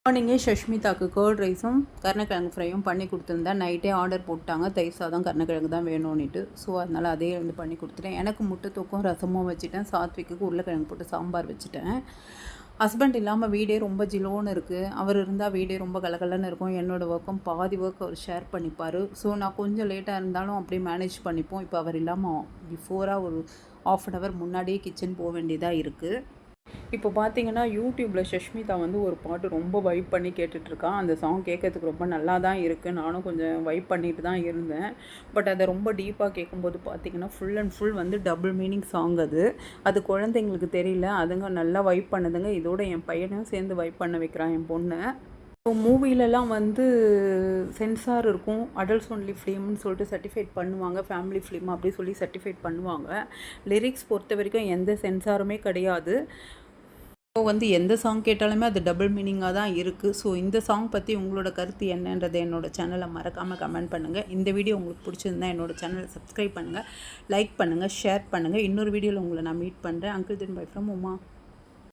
மார்னிங்கே ஷஷ்மிதாக்கு கர்ட் ரைஸும் கருணக்கிழங்கு ஃப்ரையும் பண்ணி கொடுத்துருந்தேன். நைட்டே ஆர்டர் போட்டாங்க தயிர் சாதம் கருணக்கிழங்கு தான் வேணும்னுட்டு. ஸோ அதனால் அதே வந்து பண்ணி கொடுத்துட்டேன். எனக்கு முட்டை தொக்கும் ரசமும் வச்சுட்டேன். சாத்விக்கு உருளைக்கிழங்கு போட்டு சாம்பார் வச்சுட்டேன். ஹஸ்பண்ட் இல்லாமல் வீடே ரொம்ப ஜிலோன்னு இருக்குது. அவர் இருந்தால் வீடே ரொம்ப கலகலன்னு இருக்கும். என்னோடய ஒர்க்கும் பாதி ஒர்க் அவர் ஷேர் பண்ணிப்பார். ஸோ நான் கொஞ்சம் லேட்டாக இருந்தாலும் அப்படியே மேனேஜ் பண்ணிப்போம். இப்போ அவர் இல்லாமல் பிஃபோராக ஒரு ½ அன் ஹவர் முன்னாடியே கிச்சன் போக வேண்டியதாக இருக்குது. இப்போ பார்த்தீங்கன்னா யூடியூப்பில் ஷஷ்மிதா வந்து ஒரு பாட்டு ரொம்ப வைப் பண்ணி கேட்டுட்ருக்கான். அந்த சாங் கேட்கறதுக்கு ரொம்ப நல்லா தான் இருக்குது. நானும் கொஞ்சம் வைப் பண்ணிட்டு தான் இருந்தேன். பட் அதை ரொம்ப டீப்பாக கேட்கும்போது பார்த்தீங்கன்னா ஃபுல் அண்ட் ஃபுல் வந்து டபுள் மீனிங் சாங் அது. அது குழந்தைங்களுக்கு தெரியல. அதுங்க நல்லா வைப் பண்ணுதுங்க. இதோட என் பையனையும் சேர்ந்து வைப் பண்ண வைக்கிறான் என் பொண்ணை. இப்போ மூவிலலாம் வந்து சென்சார் இருக்கும். அடல்ட்ஸ் ஒன்லி ஃபிலிம்னு சொல்லிட்டு சர்டிஃபைட் பண்ணுவாங்க. ஃபேமிலி ஃபிலிம் அப்படி சொல்லி சர்டிஃபைட் பண்ணுவாங்க. லிரிக்ஸ் பொறுத்த வரைக்கும் எந்த சென்சாருமே கிடையாது. ஸோ வந்து எந்த சாங் கேட்டாலுமே அது டபுள் மீனிங்காக தான் இருக்குது. ஸோ இந்த சாங் பற்றி உங்களோட கருத்து என்னன்றதை என்னோடய சேனலை மறக்காமல் கமெண்ட் பண்ணுங்கள். இந்த வீடியோ உங்களுக்கு பிடிச்சிருந்தா என்னோடய சேனலை சப்ஸ்கிரைப் பண்ணுங்கள், லைக் பண்ணுங்கள், ஷேர் பண்ணுங்கள். இன்னொரு வீடியோவில் உங்களை நான் மீட் பண்ணுறேன். Uncle then by from Uma.